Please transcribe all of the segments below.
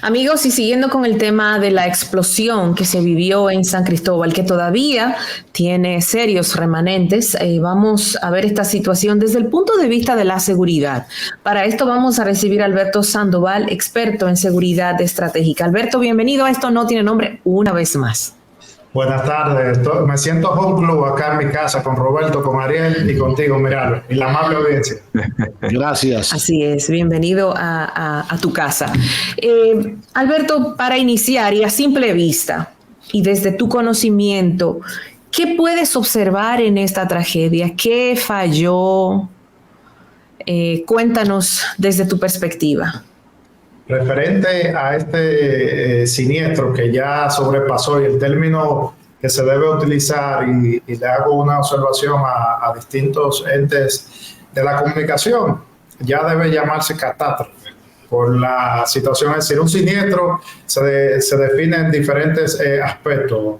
Amigos, y siguiendo con el tema de la explosión que se vivió en San Cristóbal, que todavía tiene serios remanentes, vamos a ver esta situación desde el punto de vista de la seguridad. Para esto vamos a recibir a Alberto Sandoval, experto en seguridad estratégica. Alberto, bienvenido a Esto No Tiene Nombre una vez más. Buenas tardes, me siento home club acá en mi casa con Roberto, con Ariel y contigo, Miralo, y la amable audiencia. Gracias. Así es, bienvenido a tu casa. Alberto, para iniciar y a simple vista y desde tu conocimiento, ¿qué puedes observar en esta tragedia? ¿Qué falló? Cuéntanos desde tu perspectiva. Referente a este siniestro que ya sobrepasó y el término que se debe utilizar, y le hago una observación a distintos entes de la comunicación, ya debe llamarse catástrofe por la situación. Es decir, un siniestro se define en diferentes aspectos,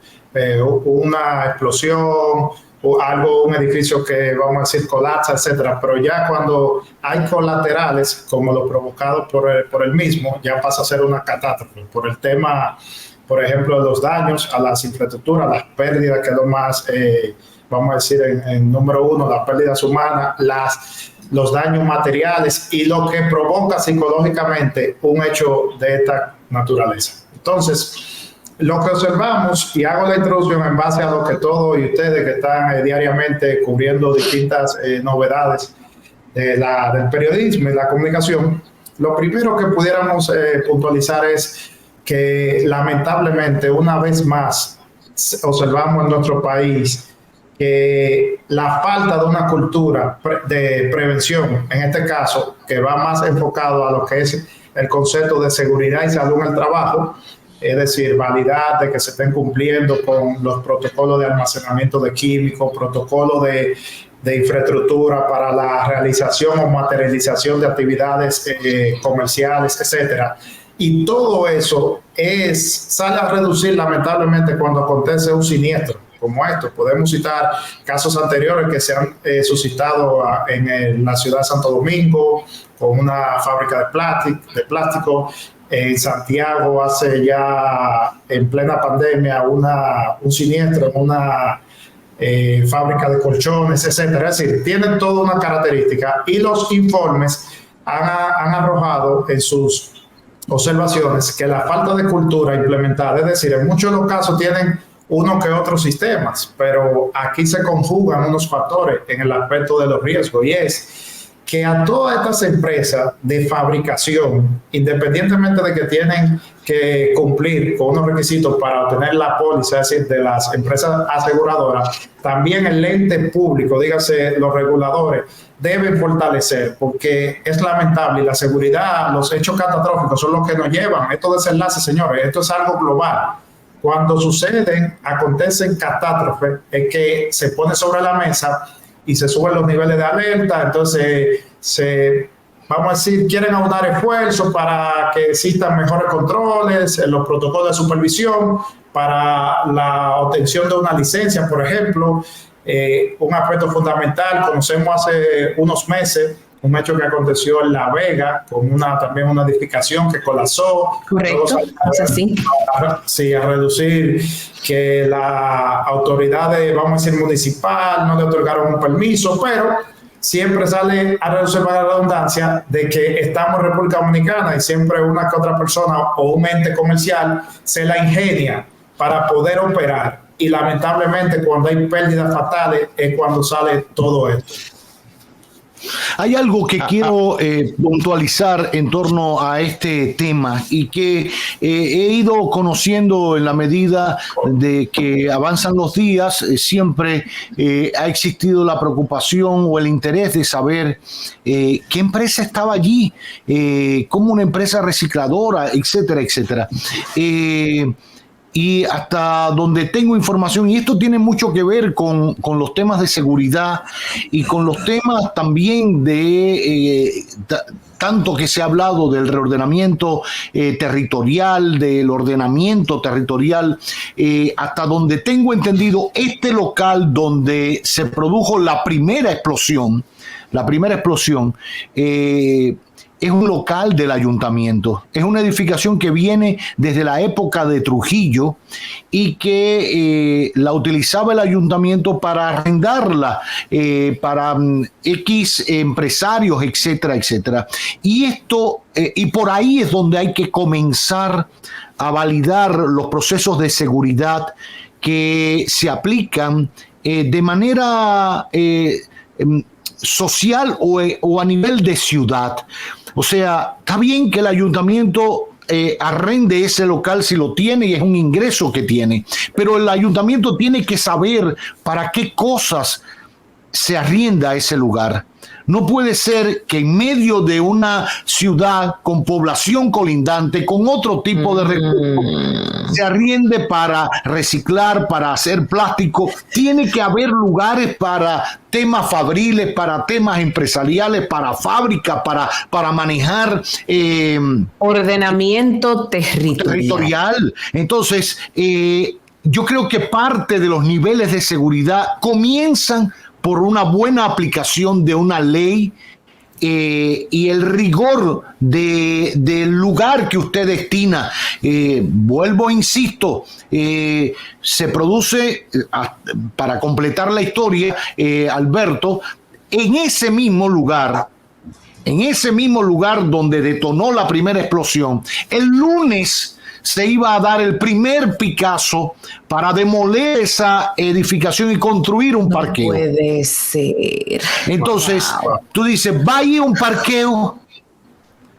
una explosión, un edificio que, vamos a decir, colapsa, etcétera, pero ya cuando hay colaterales, como lo provocado por el mismo, ya pasa a ser una catástrofe, por el tema, por ejemplo, de los daños a las infraestructuras, las pérdidas, que es lo más, vamos a decir, en número uno, las pérdidas humanas, los daños materiales y lo que provoca psicológicamente un hecho de esta naturaleza. Entonces, lo que observamos, y hago la introducción en base a lo que todos y ustedes que están diariamente cubriendo distintas novedades del periodismo y la comunicación, lo primero que pudiéramos puntualizar es que lamentablemente una vez más observamos en nuestro país que la falta de una cultura de prevención, en este caso, que va más enfocado a lo que es el concepto de seguridad y salud en el trabajo, es decir, validar de que se estén cumpliendo con los protocolos de almacenamiento de químicos, protocolos de infraestructura para la realización o materialización de actividades comerciales, etcétera. Y todo eso sale a reducir lamentablemente cuando acontece un siniestro como esto. Podemos citar casos anteriores que se han suscitado en la ciudad de Santo Domingo, con una fábrica de plástico. En Santiago hace ya en plena pandemia un siniestro en una fábrica de colchones, etcétera. Es decir, tienen toda una característica y los informes han arrojado en sus observaciones que la falta de cultura implementada, es decir, en muchos de los casos tienen uno que otros sistemas, pero aquí se conjugan unos factores en el aspecto de los riesgos, y es que a todas estas empresas de fabricación, independientemente de que tienen que cumplir con unos requisitos para obtener la póliza, es decir, de las empresas aseguradoras, también el ente público, dígase los reguladores, deben fortalecer, porque es lamentable, y la seguridad, los hechos catastróficos son los que nos llevan. Estos desenlaces, señores, esto es algo global. Cuando acontecen catástrofes, es que se pone sobre la mesa y se suben los niveles de alerta. Entonces vamos a decir, quieren aunar esfuerzos para que existan mejores controles, los protocolos de supervisión para la obtención de una licencia, por ejemplo. Un aspecto fundamental, conocemos hace unos meses un hecho que aconteció en La Vega, con también una edificación que colapsó. Correcto, es así. Sí, a reducir que las autoridades, vamos a decir, municipal, no le otorgaron un permiso, pero siempre sale a reducir la redundancia de que estamos en República Dominicana y siempre una que otra persona o un ente comercial se la ingenia para poder operar. Y lamentablemente cuando hay pérdidas fatales es cuando sale todo esto. Hay algo que quiero puntualizar en torno a este tema y que he ido conociendo en la medida de que avanzan los días. Siempre ha existido la preocupación o el interés de saber qué empresa estaba allí, como una empresa recicladora, etcétera, etcétera. Y hasta donde tengo información, y esto tiene mucho que ver con los temas de seguridad y con los temas también de tanto que se ha hablado del reordenamiento territorial, del ordenamiento territorial, hasta donde tengo entendido, este local donde se produjo la primera explosión, es un local del ayuntamiento. Es una edificación que viene desde la época de Trujillo y que la utilizaba el ayuntamiento para arrendarla para X empresarios, etcétera, etcétera. Y esto, y por ahí es donde hay que comenzar a validar los procesos de seguridad que se aplican de manera social o a nivel de ciudad. O sea, está bien que el ayuntamiento arrende ese local si lo tiene y es un ingreso que tiene, pero el ayuntamiento tiene que saber para qué cosas se arrienda ese lugar. No puede ser que en medio de una ciudad con población colindante, con otro tipo de recursos, se arriende para reciclar, para hacer plástico. Tiene que haber lugares para temas fabriles, para temas empresariales, para fábricas, para manejar ordenamiento territorial. Entonces, yo creo que parte de los niveles de seguridad comienzan por una buena aplicación de una ley y el rigor del lugar que usted destina. Vuelvo, insisto, se produce, para completar la historia, Alberto, en ese mismo lugar donde detonó la primera explosión, el lunes se iba a dar el primer Picasso para demoler esa edificación y construir un parqueo. No puede ser. Entonces, tú dices, va a ir un parqueo,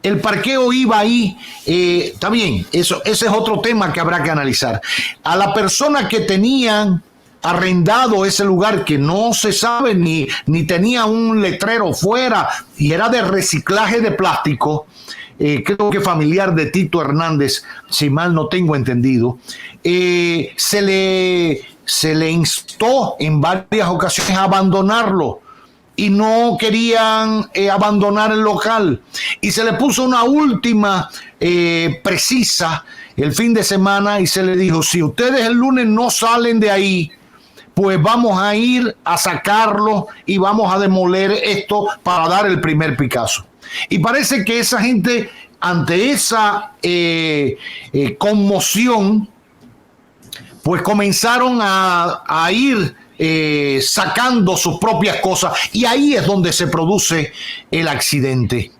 el parqueo iba ahí, está bien, ese es otro tema que habrá que analizar. A la persona que tenían arrendado ese lugar, que no se sabe ni tenía un letrero fuera y era de reciclaje de plástico, creo que familiar de Tito Hernández, si mal no tengo entendido, se le instó en varias ocasiones a abandonarlo y no querían abandonar el local. Y se le puso una última precisa el fin de semana y se le dijo, si ustedes el lunes no salen de ahí, pues vamos a ir a sacarlo y vamos a demoler esto para dar el primer Picasso. Y parece que esa gente, ante esa conmoción, pues comenzaron a ir sacando sus propias cosas. Y ahí es donde se produce el accidente.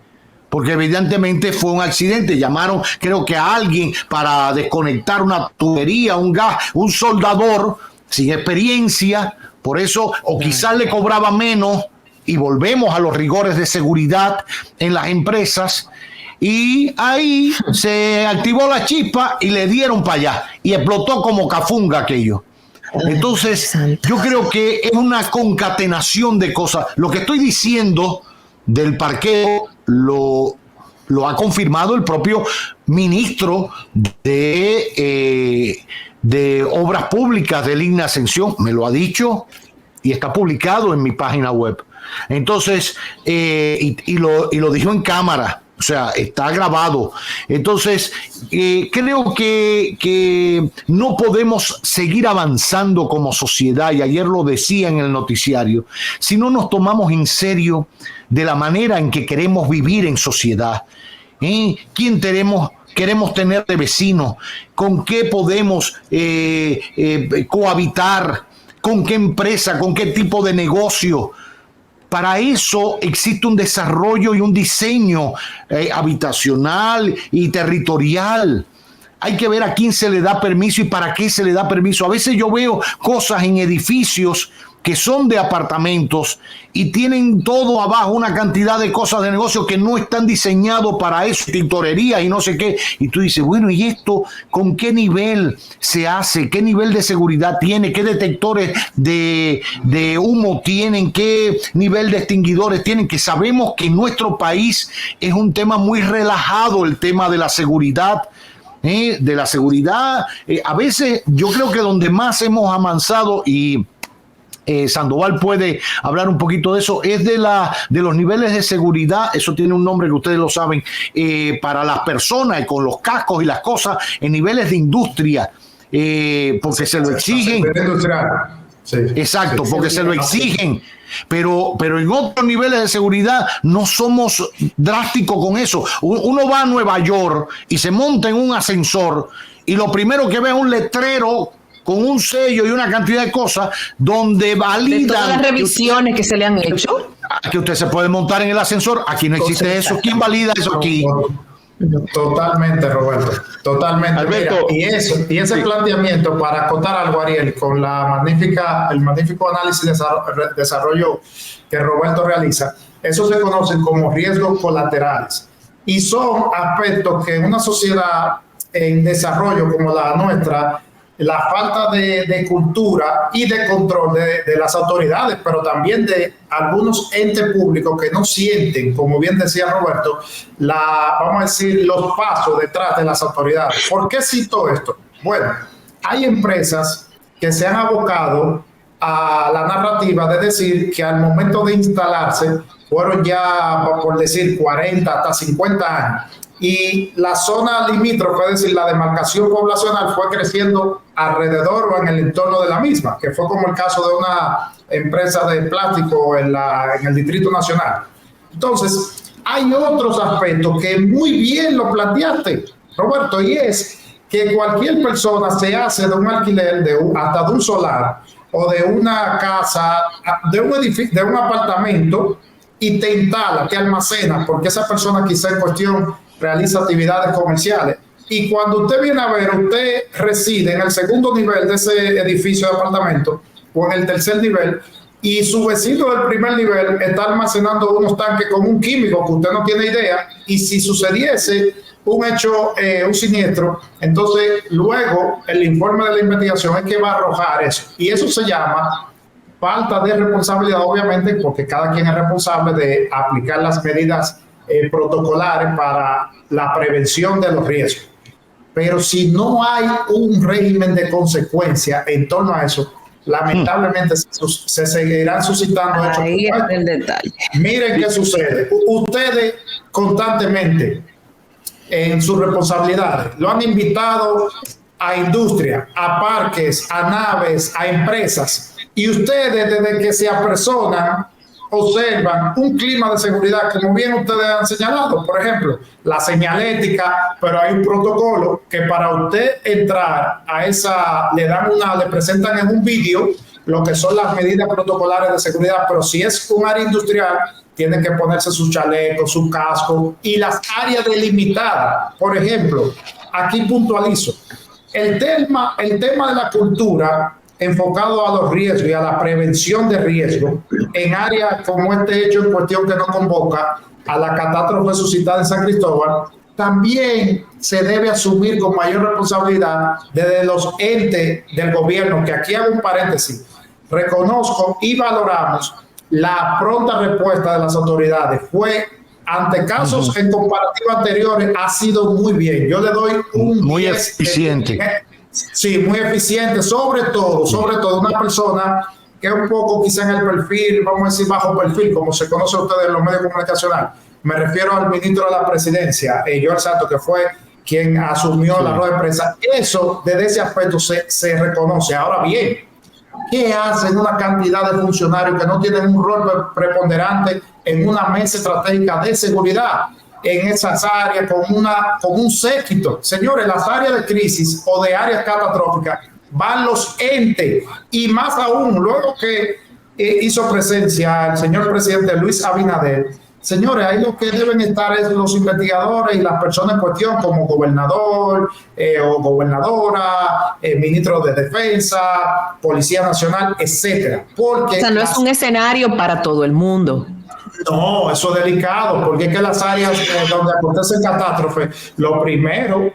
Porque evidentemente fue un accidente. Llamaron, creo que a alguien para desconectar una tubería, un gas, un soldador sin experiencia. Por eso, o quizás le cobraba menos. Y volvemos a los rigores de seguridad en las empresas. Y ahí se activó la chispa y le dieron para allá. Y explotó como cafunga aquello. Entonces, yo creo que es una concatenación de cosas. Lo que estoy diciendo del parqueo lo ha confirmado el propio ministro de Obras Públicas de Ligna Ascensión. Me lo ha dicho y está publicado en mi página web. Entonces, y lo dijo en cámara, o sea, está grabado. Entonces, creo que no podemos seguir avanzando como sociedad, y ayer lo decía en el noticiario, si no nos tomamos en serio de la manera en que queremos vivir en sociedad. ¿Quién queremos tener de vecinos? ¿Con qué podemos cohabitar? ¿Con qué empresa? ¿Con qué tipo de negocio? Para eso existe un desarrollo y un diseño habitacional y territorial. Hay que ver a quién se le da permiso y para qué se le da permiso. A veces yo veo cosas en edificios que son de apartamentos y tienen todo abajo, una cantidad de cosas de negocio que no están diseñados para eso, tintorería y no sé qué. Y tú dices, bueno, ¿y esto con qué nivel se hace? ¿Qué nivel de seguridad tiene? ¿Qué detectores de humo tienen? ¿Qué nivel de extinguidores tienen? Que sabemos que en nuestro país es un tema muy relajado, el tema de la seguridad. De la seguridad, a veces yo creo que donde más hemos avanzado, y Sandoval puede hablar un poquito de eso, es de los niveles de seguridad. Eso tiene un nombre que ustedes lo saben, para las personas, con los cascos y las cosas, en niveles de industria, porque se lo exigen. Sí, exacto, sí, porque sí, se lo exigen. Pero en otros niveles de seguridad no somos drásticos con eso. Uno va a Nueva York y se monta en un ascensor y lo primero que ve es un letrero con un sello y una cantidad de cosas donde validan... De todas las revisiones que se le han hecho. Que usted se puede montar en el ascensor. Aquí no existe eso. ¿Quién valida eso aquí? Totalmente, Roberto. Totalmente. Alberto, Mira, y ese sí. planteamiento, para acotar algo, Ariel, con el magnífico análisis de desarrollo que Roberto realiza, eso se conocen como riesgos colaterales. Y son aspectos que en una sociedad en desarrollo como la nuestra, la falta de cultura y de control de las autoridades, pero también de algunos entes públicos que no sienten, como bien decía Roberto, vamos a decir, los pasos detrás de las autoridades. ¿Por qué cito esto? Bueno, hay empresas que se han abocado a la narrativa de decir que al momento de instalarse fueron ya, por decir, 40 hasta 50 años. Y la zona limítrofe, es decir, la demarcación poblacional, fue creciendo alrededor o en el entorno de la misma, que fue como el caso de una empresa de plástico en el Distrito Nacional. Entonces, hay otros aspectos que muy bien lo planteaste, Roberto, y es que cualquier persona se hace de un alquiler, hasta de un solar, o de una casa, de un edificio, de un apartamento, y te instala, te almacena, porque esa persona quizá en cuestión realiza actividades comerciales. Y cuando usted viene a ver, usted reside en el segundo nivel de ese edificio de apartamento o en el tercer nivel, y su vecino del primer nivel está almacenando unos tanques con un químico que usted no tiene idea, y si sucediese un hecho, un siniestro, entonces luego el informe de la investigación es que va a arrojar eso. Y eso se llama falta de responsabilidad, obviamente, porque cada quien es responsable de aplicar las medidas protocolares para la prevención de los riesgos. Pero si no hay un régimen de consecuencia en torno a eso, lamentablemente se seguirán suscitando hechos. Ahí está el detalle. Miren qué sucede. Ustedes constantemente en sus responsabilidades lo han invitado a industria, a parques, a naves, a empresas, y ustedes desde que se apersonan observan un clima de seguridad, como bien ustedes han señalado, por ejemplo, la señalética, pero hay un protocolo que para usted entrar a esa, le presentan en un vídeo lo que son las medidas protocolares de seguridad, pero si es un área industrial, tienen que ponerse sus chalecos, su casco y las áreas delimitadas. Por ejemplo, aquí puntualizo, el tema de la cultura enfocado a los riesgos y a la prevención de riesgos en áreas como este hecho en cuestión que nos convoca a la catástrofe suscitada en San Cristóbal, también se debe asumir con mayor responsabilidad desde los entes del gobierno, que aquí hago un paréntesis, reconozco y valoramos la pronta respuesta de las autoridades. Fue ante casos en comparativa anteriores, ha sido muy bien. Yo le doy un muy eficiente. Sí, muy eficiente, sobre todo una persona que es un poco quizá en el perfil, vamos a decir bajo perfil, como se conoce a ustedes en los medios comunicacionales. Me refiero al ministro de la Presidencia, Joel Santos, que fue quien asumió la rueda de prensa. Eso, desde ese aspecto, se reconoce. Ahora bien, ¿qué hacen una cantidad de funcionarios que no tienen un rol preponderante en una mesa estratégica de seguridad en esas áreas con un séquito? Señores, las áreas de crisis o de áreas catastróficas van los entes, y más aún luego que hizo presencia el señor presidente Luis Abinader. Señores, ahí lo que deben estar es los investigadores y las personas en cuestión, como gobernador o gobernadora, ministro de Defensa, Policía Nacional, etcétera. Porque o sea, no es un escenario para todo el mundo. No, eso es delicado, porque es que las áreas donde acontece catástrofe, lo primero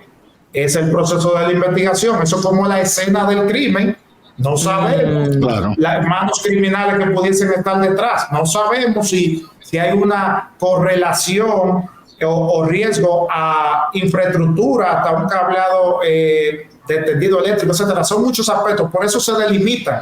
es el proceso de la investigación. Eso es como la escena del crimen. No sabemos las manos criminales que pudiesen estar detrás. No sabemos si hay una correlación o riesgo a infraestructura, hasta un cableado de tendido eléctrico, etcétera. Son muchos aspectos, por eso se delimitan.